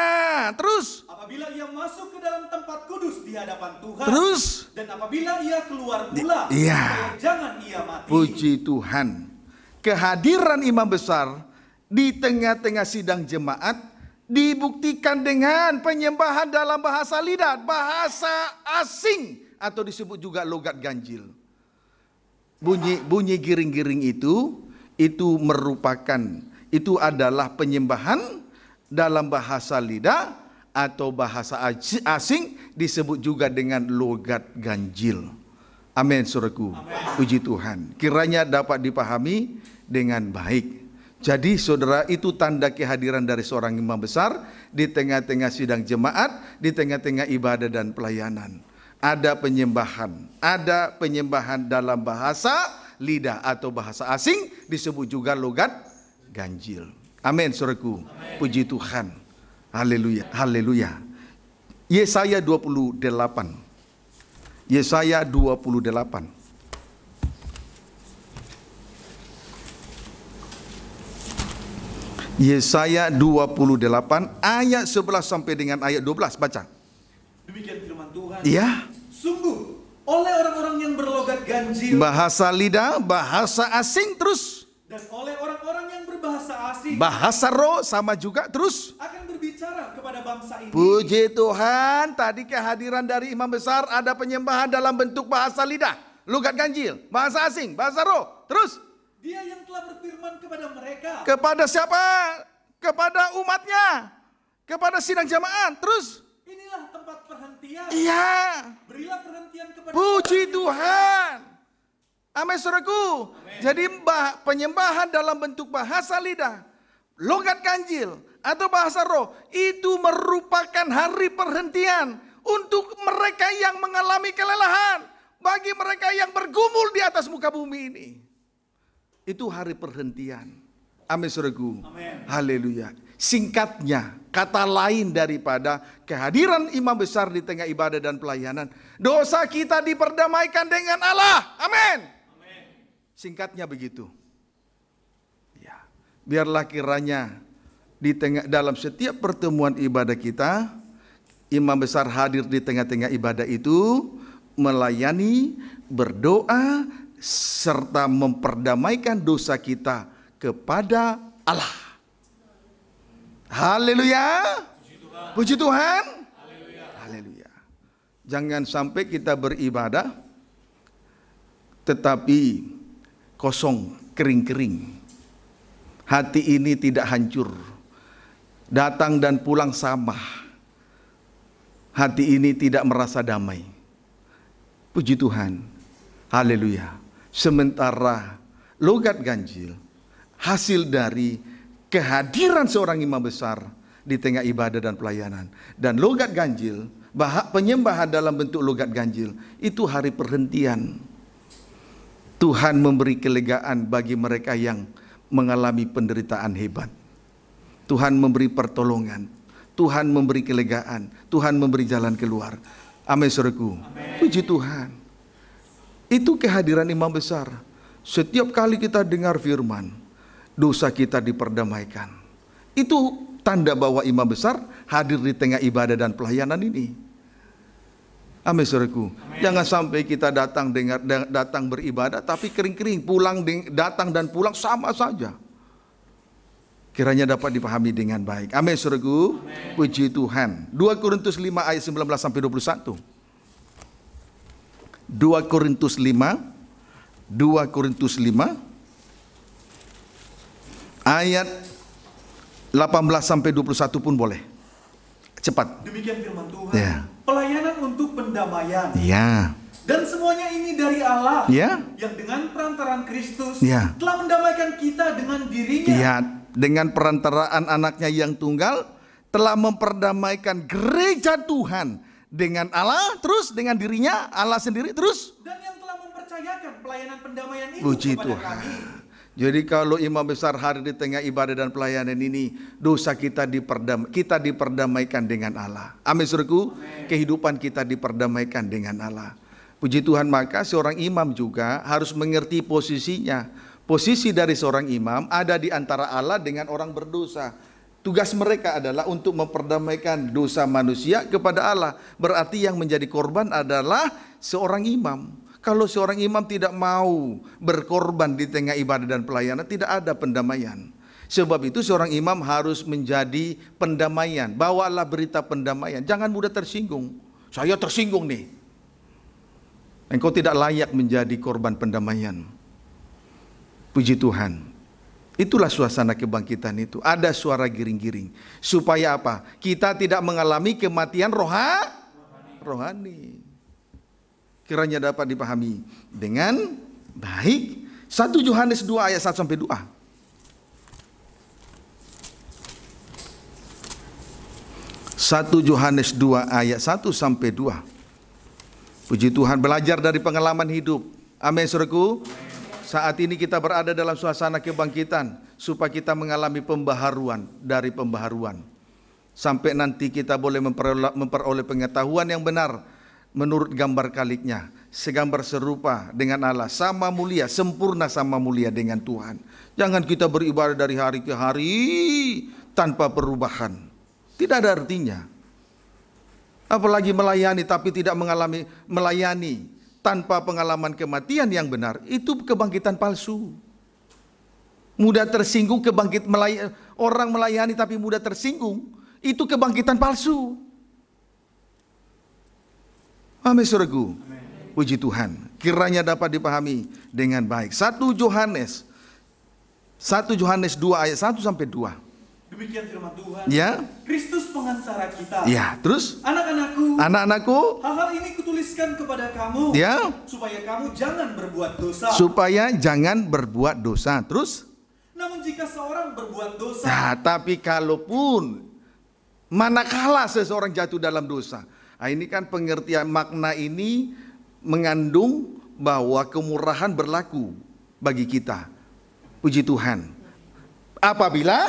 S2: Terus
S3: apabila ia masuk ke dalam tempat kudus di hadapan Tuhan.
S2: Terus
S3: Dan apabila ia keluar pula.
S2: Iya.
S3: Jangan ia mati.
S2: Puji Tuhan. Kehadiran imam besar di tengah-tengah sidang jemaat dibuktikan dengan penyembahan dalam bahasa lidah, bahasa asing, atau disebut juga logat ganjil. Bunyi giring-giring itu merupakan, itu adalah penyembahan dalam bahasa lidah atau bahasa asing, disebut juga dengan logat ganjil. Amin, saudaraku. Puji Tuhan. Kiranya dapat dipahami dengan baik. Jadi saudara, itu tanda kehadiran dari seorang imam besar di tengah-tengah sidang jemaat, di tengah-tengah ibadah dan pelayanan. Ada penyembahan dalam bahasa lidah atau bahasa asing, disebut juga logat ganjil. Amin, saudaraku. Puji Tuhan. Haleluya. Haleluya. Yesaya 28. Yesaya 28. Yesaya 28 ayat 11 sampai dengan ayat 12, baca.
S3: Demikian firman Tuhan.
S2: Iya.
S3: Sungguh oleh orang-orang yang berlogat ganjil,
S2: Bahasa lidah, bahasa asing, terus
S3: dan oleh orang-orang yang berbahasa asing,
S2: bahasa roh sama juga, terus
S3: akan berbicara kepada bangsa ini.
S2: puji Tuhan. Tadi kehadiran dari imam besar ada penyembahan dalam bentuk bahasa lidah, logat ganjil, bahasa asing, bahasa roh. Terus
S3: Dia yang telah berfirman kepada mereka.
S2: kepada siapa? Kepada umatnya, kepada sidang jemaat. Terus
S3: Inilah tempat perhentian.
S2: iya.
S3: Berilah perhentian kepada
S2: Puji
S3: orang
S2: Tuhan. Amin, saudaraku. Jadi penyembahan dalam bentuk bahasa lidah, logat ganjil, atau bahasa roh, itu merupakan hari perhentian untuk mereka yang mengalami kelelahan, bagi mereka yang bergumul di atas muka bumi ini. Itu hari perhentian. Amin, saudaraku. Haleluya. Singkatnya, kata lain daripada kehadiran imam besar di tengah ibadah dan pelayanan, dosa kita diperdamaikan dengan Allah. Amin. Singkatnya begitu. Ya, biarlah kiranya di dalam setiap pertemuan ibadah kita, imam besar hadir di tengah-tengah ibadah itu, melayani, berdoa, serta memperdamaikan dosa kita kepada Allah. Haleluya. Puji Tuhan. Haleluya. Jangan sampai kita beribadah tetapi kosong, kering-kering. Hati ini tidak hancur. Datang dan pulang sama. Hati ini tidak merasa damai. Puji Tuhan. Haleluya. Sementara logat ganjil hasil dari kehadiran seorang imam besar di tengah ibadah dan pelayanan. Dan logat ganjil, penyembahan dalam bentuk logat ganjil, itu hari perhentian. Tuhan memberi kelegaan bagi mereka yang mengalami penderitaan hebat. Tuhan memberi pertolongan. Tuhan memberi kelegaan. Tuhan memberi jalan keluar. Amin, saudaraku. Puji Tuhan. Itu kehadiran imam besar. Setiap kali kita dengar firman, dosa kita diperdamaikan. Itu tanda bahwa imam besar hadir di tengah ibadah dan pelayanan ini. Amin, saudaraku. Jangan sampai kita datang beribadah tapi kering-kering, datang dan pulang sama saja. Kiranya dapat dipahami dengan baik. Amin, saudaraku. Puji Tuhan. 2 Korintus 5 ayat 19 sampai 21. 2 Korintus 5 ayat 18 sampai 21 pun boleh. Cepat.
S3: Demikian firman Tuhan.
S2: Ya.
S3: Pelayanan untuk pendamaian.
S2: Ya.
S3: Dan semuanya ini dari Allah.
S2: Ya.
S3: Yang dengan perantaraan Kristus
S2: Ya.
S3: telah mendamaikan kita dengan dirinya.
S2: Ya, dengan perantaraan anaknya yang tunggal telah memperdamaikan gereja Tuhan dengan Allah, terus dengan dirinya, Allah sendiri, terus.
S3: Dan yang telah mempercayakan pelayanan pendamaian itu
S2: Puji
S3: kepada
S2: Tuhan.
S3: kami.
S2: Jadi kalau imam besar hadir di tengah ibadah dan pelayanan ini, dosa kita diperdamaikan dengan Allah. Amin, saudaraku. Kehidupan kita diperdamaikan dengan Allah. Puji Tuhan, maka seorang imam juga harus mengerti posisinya. Posisi dari seorang imam ada di antara Allah dengan orang berdosa. Tugas mereka adalah untuk memperdamaikan dosa manusia kepada Allah. Berarti yang menjadi korban adalah seorang imam. Kalau seorang imam tidak mau berkorban di tengah ibadah dan pelayanan, tidak ada pendamaian. Sebab itu seorang imam harus menjadi pendamaian. Bawalah berita pendamaian. Jangan mudah tersinggung. Saya tersinggung nih. Engkau tidak layak menjadi korban pendamaian. Puji Tuhan. Itulah suasana kebangkitan itu. Ada suara giring-giring. Supaya apa? Kita tidak mengalami kematian rohani. Kiranya dapat dipahami dengan baik. 1 Yohanes 2 ayat 1 sampai 2. 1 Yohanes 2 ayat 1 sampai 2. Puji Tuhan, belajar dari pengalaman hidup. Amin, saudaraku. Saat ini kita berada dalam suasana kebangkitan supaya kita mengalami pembaharuan dari pembaharuan. Sampai nanti kita boleh memperoleh pengetahuan yang benar menurut gambar kaliknya, segambar serupa dengan Allah, sama mulia, sempurna sama mulia dengan Tuhan. Jangan kita beribadah dari hari ke hari tanpa perubahan. Tidak ada artinya. Apalagi melayani tapi tidak melayani tanpa pengalaman kematian yang benar, itu kebangkitan palsu. Mudah tersinggung, orang melayani tapi mudah tersinggung, itu kebangkitan palsu. Amin, saudaraku. Puji Tuhan. Kiranya dapat dipahami dengan baik. 1 Yohanes 2 ayat 1 sampai 2.
S3: Demikian firman Tuhan.
S2: Ya.
S3: Kristus pengacara kita.
S2: Ya, terus?
S3: Anak-anakku, hal-hal ini kutuliskan kepada kamu.
S2: Ya.
S3: Supaya kamu jangan berbuat dosa.
S2: Terus?
S3: Namun jika seorang berbuat dosa.
S2: Nah, tapi kalaupun manakala seseorang jatuh dalam dosa. Nah, ini kan pengertian makna ini mengandung bahwa kemurahan berlaku bagi kita. Puji Tuhan. Apabila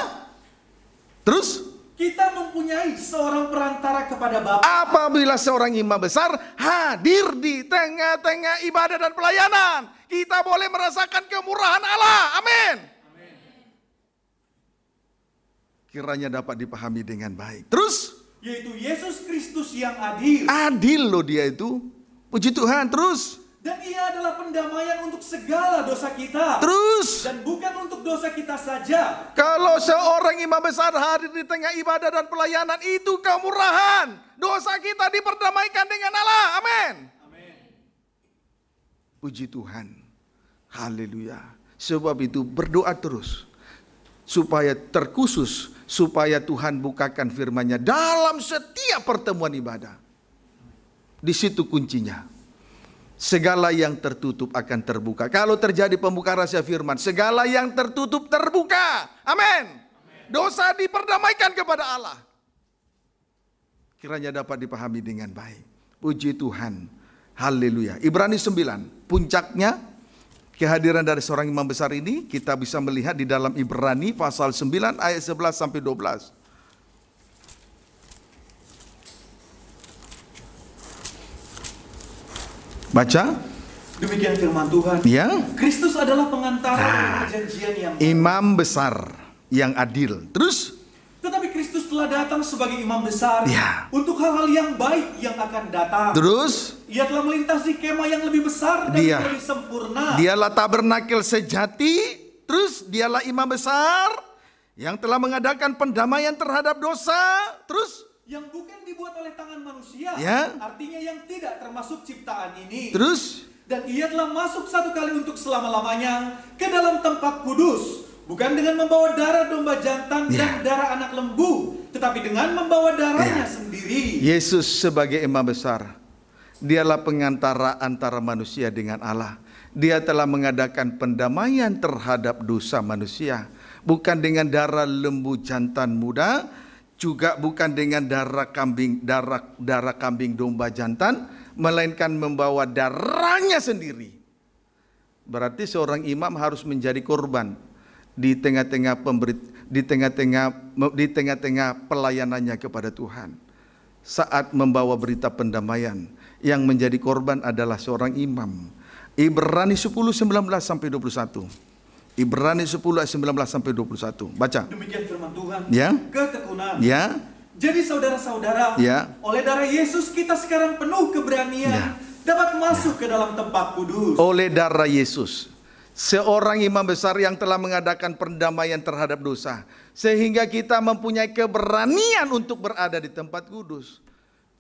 S2: terus
S3: kita mempunyai seorang perantara kepada Bapa.
S2: Apabila seorang imam besar hadir di tengah-tengah ibadah dan pelayanan, kita boleh merasakan kemurahan Allah. Amin. Kiranya dapat dipahami dengan baik. Terus?
S3: Yaitu Yesus Kristus yang adil.
S2: Adil loh dia itu. Puji Tuhan. Terus?
S3: Dan ia adalah pendamaian untuk segala dosa kita.
S2: Terus?
S3: Dan bukan untuk dosa kita saja.
S2: Kalau seorang imam besar hadir di tengah ibadah dan pelayanan, itu kemurahan. Dosa kita diperdamaikan dengan Allah. Amin. Puji Tuhan. Haleluya. Sebab itu berdoa terus. Supaya terkhusus. Supaya Tuhan bukakan firman-Nya dalam setiap pertemuan ibadah. Di situ kuncinya. Segala yang tertutup akan terbuka. Kalau terjadi pembukaan rahasia firman, segala yang tertutup terbuka. Amin. Dosa diperdamaikan kepada Allah. Kiranya dapat dipahami dengan baik. Puji Tuhan. Haleluya. Ibrani 9. Puncaknya kehadiran dari seorang imam besar ini kita bisa melihat di dalam Ibrani pasal 9 ayat 11 sampai 12. Baca.
S3: Demikian firman Tuhan.
S2: Ya.
S3: Kristus adalah pengantara perjanjian yang baru.
S2: Imam besar yang adil. Terus?
S3: Tetapi Kristus telah datang sebagai imam besar
S2: Ya.
S3: untuk hal-hal yang baik yang akan datang.
S2: Terus?
S3: Ia telah melintasi kemah yang lebih besar dan
S2: Dia.
S3: lebih sempurna.
S2: Dialah tabernakel sejati. Terus? Dialah imam besar yang telah mengadakan pendamaian terhadap dosa. Terus?
S3: Yang bukan dibuat oleh tangan manusia.
S2: Ya.
S3: Artinya yang tidak termasuk ciptaan ini.
S2: Terus?
S3: Dan ia telah masuk satu kali untuk selama-lamanya ke dalam tempat kudus. Bukan dengan membawa darah domba jantan dan darah anak lembu, tetapi dengan membawa darahnya sendiri.
S2: Yesus sebagai imam besar, dialah pengantara antara manusia dengan Allah. Dia telah mengadakan pendamaian terhadap dosa manusia. Bukan dengan darah lembu jantan muda, juga bukan dengan darah kambing domba jantan, melainkan membawa darahnya sendiri. Berarti seorang imam harus menjadi korban di tengah-tengah pelayanannya kepada Tuhan. Saat membawa berita pendamaian, yang menjadi korban adalah seorang imam. Ibrani 10:19 sampai 21. Ibrani 10:19 sampai 21. Baca.
S3: Demikian firman Tuhan.
S2: Ya.
S3: Ketekunan.
S2: Ya.
S3: Jadi saudara-saudara,
S2: Ya.
S3: oleh darah Yesus kita sekarang penuh keberanian dapat masuk ke dalam tempat kudus.
S2: Oleh darah Yesus, seorang imam besar yang telah mengadakan pendamaian terhadap dosa, sehingga kita mempunyai keberanian untuk berada di tempat kudus.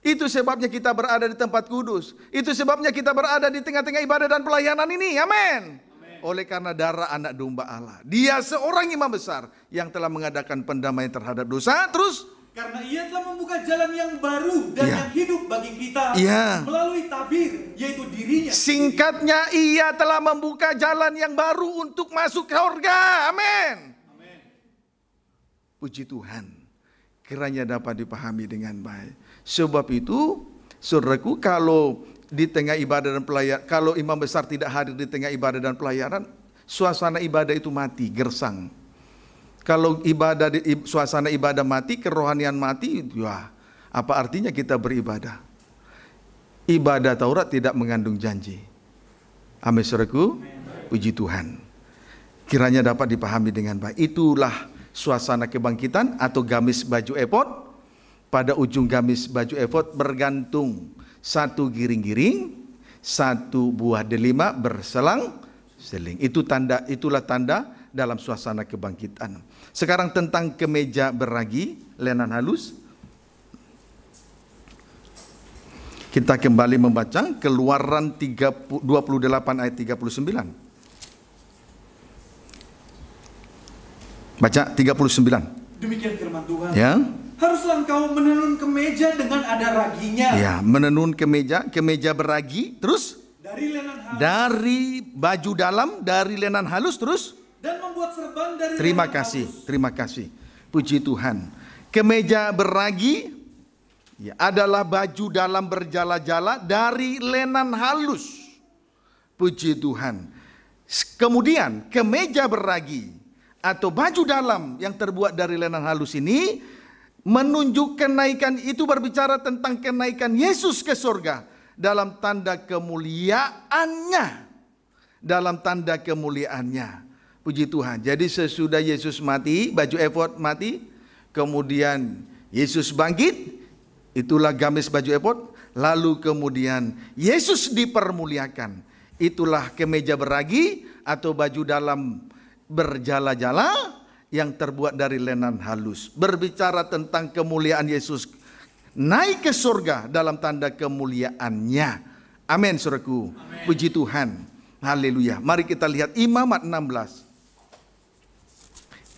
S2: Itu sebabnya kita berada di tempat kudus. Itu sebabnya kita berada di tengah-tengah ibadah dan pelayanan ini. Amin. Oleh karena darah anak domba Allah. Dia seorang imam besar yang telah mengadakan pendamaian terhadap dosa. Terus?
S3: Karena ia telah membuka jalan yang baru dan yang hidup bagi kita melalui tabir, yaitu dirinya.
S2: Singkatnya, ia telah membuka jalan yang baru untuk masuk ke surga. Amin. Puji Tuhan, kiranya dapat dipahami dengan baik. Sebab itu, saudaraku, kalau di tengah ibadah dan pelayanan, kalau imam besar tidak hadir di tengah ibadah dan pelayanan, suasana ibadah itu mati, gersang. Kalau suasana ibadah mati, kerohanian mati, ya, apa artinya kita beribadah? Ibadah Taurat tidak mengandung janji. Amin, saudaraku. Puji Tuhan. Kiranya dapat dipahami dengan baik. Itulah suasana kebangkitan atau gamis baju efod. Pada ujung gamis baju efod bergantung satu giring-giring, satu buah delima berselang-seling. Itulah tanda dalam suasana kebangkitan. Sekarang tentang kemeja beragi lenan halus. Kita kembali membaca Keluaran 28 ayat 39. Baca 39.
S3: Demikian firman Tuhan.
S2: Ya.
S3: Haruslah engkau menenun kemeja dengan ada raginya.
S2: Ya, menenun kemeja beragi, terus
S3: dari lenan halus.
S2: Dari baju dalam, dari lenan halus, terus
S3: Dan membuat serban dari
S2: terima
S3: lenan
S2: kasih,
S3: halus.
S2: terima kasih. Puji Tuhan. Kemeja beragi ya, adalah baju dalam berjala-jala dari lenan halus. Puji Tuhan. Kemudian kemeja beragi atau baju dalam yang terbuat dari lenan halus ini menunjuk kenaikan, itu berbicara tentang kenaikan Yesus ke surga dalam tanda kemuliaannya. Dalam tanda kemuliaannya. Puji Tuhan. Jadi sesudah Yesus mati, baju efod mati, kemudian Yesus bangkit, itulah gamis baju efod, lalu kemudian Yesus dipermuliakan. Itulah kemeja beragi atau baju dalam berjala-jala yang terbuat dari lenan halus. Berbicara tentang kemuliaan Yesus naik ke surga dalam tanda kemuliaannya. Amin, saudaraku. Puji Tuhan. Haleluya. Mari kita lihat Imamat 16.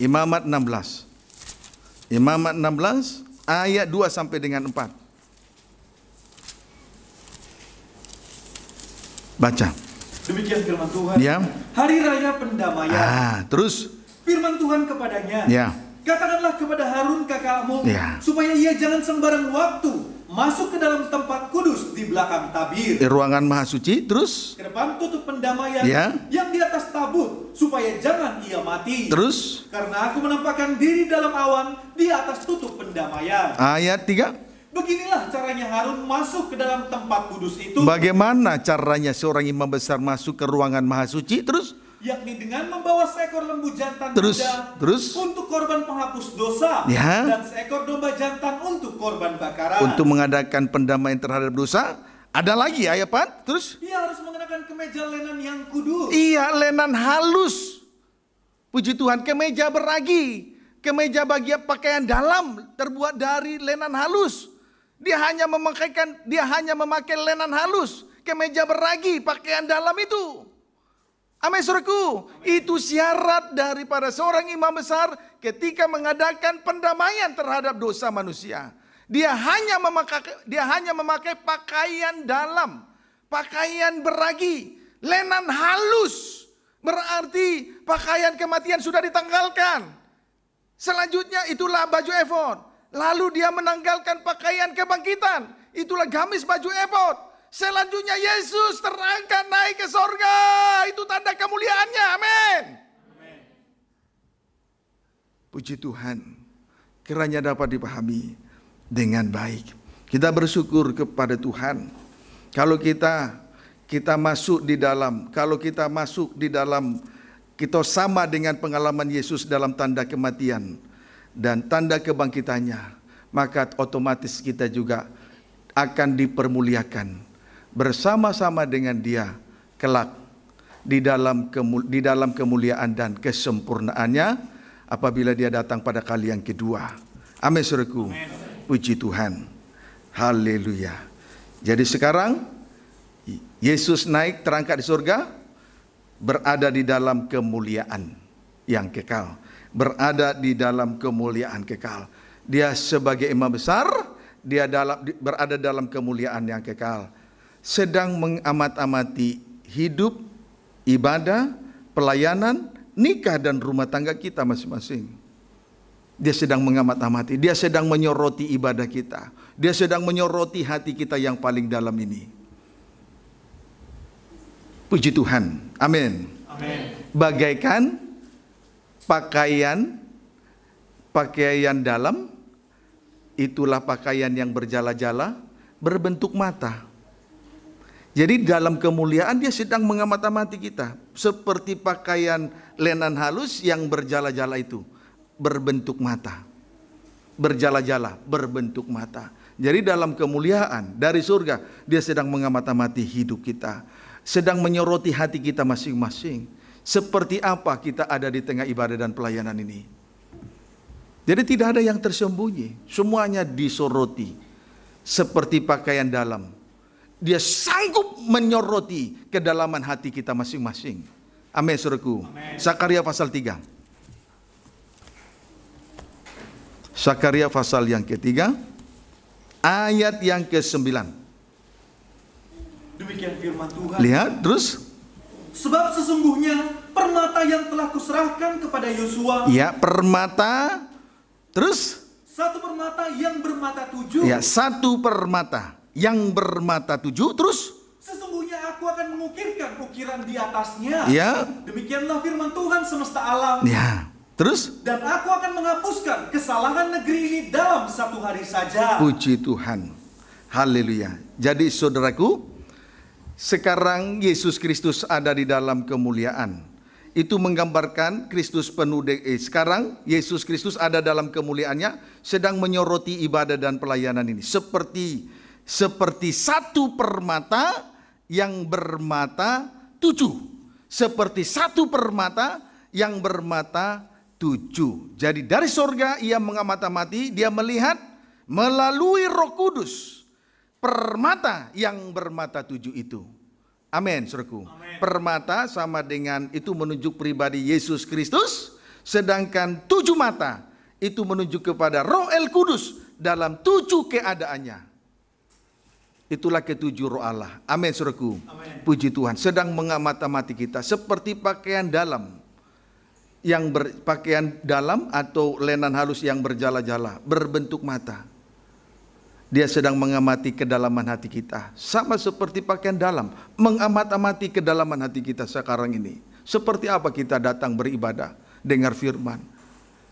S2: Imamat 16. Imamat 16 ayat 2 sampai dengan 4. Baca.
S3: Demikian firman Tuhan.
S2: Ya.
S3: Hari raya pendamaian.
S2: Terus
S3: Firman Tuhan kepadanya.
S2: ya.
S3: Katakanlah kepada Harun kakakmu supaya ia jangan sembarang waktu masuk ke dalam tempat kudus di belakang tabir.
S2: Ruangan Maha Suci, terus
S3: Ke depan tutup pendamaian yang di atas tabut supaya jangan ia mati.
S2: Terus
S3: Karena aku menampakkan diri dalam awan di atas tutup pendamaian.
S2: ayat 3.
S3: Beginilah caranya Harun masuk ke dalam tempat kudus itu,
S2: Bagaimana caranya seorang imam besar masuk ke ruangan maha suci? Terus
S3: yakni dengan membawa seekor lembu jantan
S2: Terus,
S3: muda
S2: terus?
S3: untuk korban penghapus dosa,
S2: Ya.
S3: dan seekor domba jantan untuk korban bakaran.
S2: untuk mengadakan pendamaian terhadap dosa. Ada lagi ayat 4. Terus
S3: Ia harus mengenakan kemeja lenan yang kudus.
S2: iya, lenan halus. Puji Tuhan, kemeja beragi, kemeja bagian pakaian dalam terbuat dari lenan halus. Dia hanya memakai lenan halus, kemeja beragi, pakaian dalam itu. Amin, saudaraku. Itu syarat daripada seorang imam besar ketika mengadakan pendamaian terhadap dosa manusia. Dia hanya memakai pakaian dalam, pakaian beragi, lenan halus. Berarti pakaian kematian sudah ditanggalkan. Selanjutnya itulah baju efod. Lalu dia menanggalkan pakaian kebangkitan. Itulah gamis baju efod. Selanjutnya Yesus terangkat naik ke sorga. Itu tanda kemuliaannya. Amin. Puji Tuhan. Kiranya dapat dipahami dengan baik. Kita bersyukur kepada Tuhan. Kalau kita masuk di dalam, kita sama dengan pengalaman Yesus dalam tanda kematian dan tanda kebangkitannya, maka otomatis kita juga akan dipermuliakan bersama-sama dengan Dia kelak di dalam kemuliaan dan kesempurnaannya apabila Dia datang pada kali yang kedua. Amin, saudaraku. Puji Tuhan. Haleluya. Jadi sekarang Yesus naik terangkat di surga, berada di dalam kemuliaan yang kekal. Berada di dalam kemuliaan kekal. Dia sebagai imam besar, dia berada dalam kemuliaan yang kekal. Sedang mengamat-amati hidup, ibadah, pelayanan, nikah dan rumah tangga kita masing-masing. Dia sedang mengamat-amati, dia sedang menyoroti ibadah kita. Dia sedang menyoroti hati kita yang paling dalam ini. Puji Tuhan. Amin.
S3: Amin.
S2: Bagaikan pakaian dalam, itulah pakaian yang berjala-jala, berbentuk mata. Jadi dalam kemuliaan dia sedang mengamat-amati kita. Seperti pakaian lenan halus yang berjala-jala itu, berbentuk mata. Berjala-jala, berbentuk mata. Jadi dalam kemuliaan dari surga, dia sedang mengamat-amati hidup kita. Sedang menyoroti hati kita masing-masing. Seperti apa kita ada di tengah ibadah dan pelayanan ini. Jadi tidak ada yang tersembunyi. Semuanya disoroti. Seperti pakaian dalam. Dia sanggup menyoroti kedalaman hati kita masing-masing. Amin, saudaraku. Zakaria pasal 3. Zakaria pasal yang ketiga, ayat yang ke-9.
S3: Demikian firman Tuhan.
S2: Lihat terus.
S3: Sebab sesungguhnya permata yang telah kuserahkan kepada Yosua.
S2: Ya, permata. Terus.
S3: Satu permata yang bermata 7.
S2: Ya, satu permata yang bermata 7. Terus.
S3: Sesungguhnya aku akan mengukirkan ukiran di atasnya.
S2: Ya.
S3: Demikianlah firman Tuhan semesta alam.
S2: Ya. Terus.
S3: Dan aku akan menghapuskan kesalahan negeri ini dalam satu hari saja.
S2: Puji Tuhan. Haleluya. Jadi saudaraku, sekarang Yesus Kristus ada di dalam kemuliaan. Itu menggambarkan Kristus penuh sekarang Yesus Kristus ada dalam kemuliaannya, sedang menyoroti ibadah dan pelayanan ini. Seperti satu permata yang bermata 7. Seperti satu permata yang bermata 7. Jadi dari sorga ia mengamati, dia melihat melalui Roh Kudus permata yang bermata 7 itu. Amin, saudaraku. Permata sama dengan itu menunjuk pribadi Yesus Kristus. Sedangkan 7 mata itu menunjuk kepada Roh El Kudus dalam 7 keadaannya. Itulah ketujuh roh Allah. Amin, saudaraku. Puji Tuhan. Sedang mengamati kita seperti pakaian dalam. Pakaian dalam atau lenan halus yang berjala-jala, berbentuk mata. Dia sedang mengamati kedalaman hati kita. Sama seperti pakaian dalam. Mengamati kedalaman hati kita sekarang ini. Seperti apa kita datang beribadah. Dengar firman.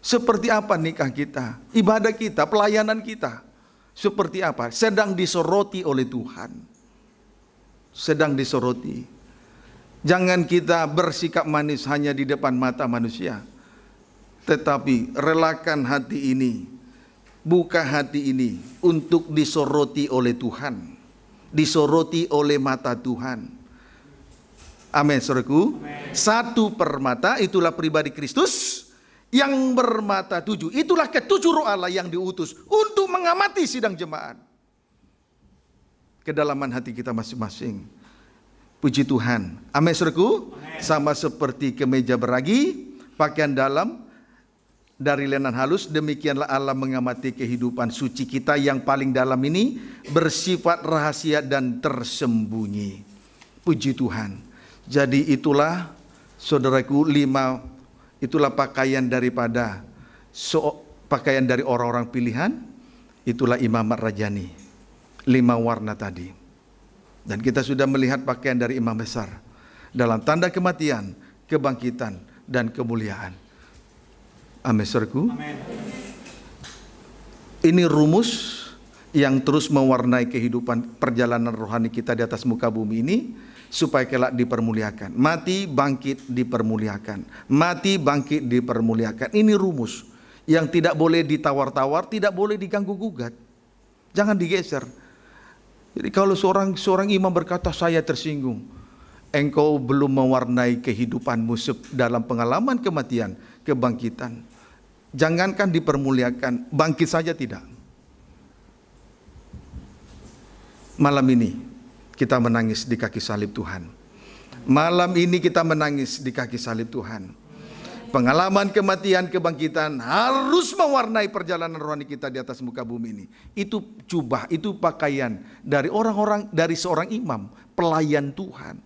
S2: Seperti apa nikah kita. Ibadah kita. Pelayanan kita. seperti apa? Sedang disoroti oleh Tuhan. Sedang disoroti. Jangan kita bersikap manis hanya di depan mata manusia, tetapi relakan hati ini, buka hati ini untuk disoroti oleh Tuhan, disoroti oleh mata Tuhan. Amin, saudaraku. Satu permata, itulah pribadi Kristus. Yang bermata tujuh, itulah ketujuh roh Allah yang diutus untuk mengamati sidang jemaat. Kedalaman hati kita masing-masing. Puji Tuhan. Amin, saudaraku. Sama seperti kemeja beragi, pakaian dalam dari lenan halus, demikianlah Allah mengamati kehidupan suci kita yang paling dalam ini, bersifat rahasia dan tersembunyi. Puji Tuhan. Jadi itulah, saudaraku, itulah pakaian daripada pakaian dari orang-orang pilihan. Itulah imamat rajani, 5 warna tadi. Dan kita sudah melihat pakaian dari imam besar dalam tanda kematian, kebangkitan, dan kemuliaan. Amin, saudaraku. Ini rumus yang terus mewarnai kehidupan perjalanan rohani kita di atas muka bumi ini, supaya kelak dipermuliakan. Mati, bangkit, dipermuliakan. Mati, bangkit, dipermuliakan. Ini rumus yang tidak boleh ditawar-tawar, tidak boleh diganggu-gugat. Jangan digeser. Jadi kalau seorang imam berkata, saya tersinggung, engkau belum mewarnai kehidupanmu dalam pengalaman kematian, kebangkitan. Jangankan dipermuliakan, bangkit saja tidak. Malam ini kita menangis di kaki salib Tuhan. Malam ini kita menangis di kaki salib Tuhan. Pengalaman kematian, kebangkitan harus mewarnai perjalanan rohani kita di atas muka bumi ini. Itu jubah, itu pakaian dari orang-orang, dari seorang imam, pelayan Tuhan.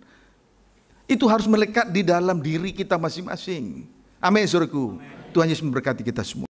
S2: Itu harus melekat di dalam diri kita masing-masing. Amin, saudaraku. Tuhan Yesus memberkati kita semua.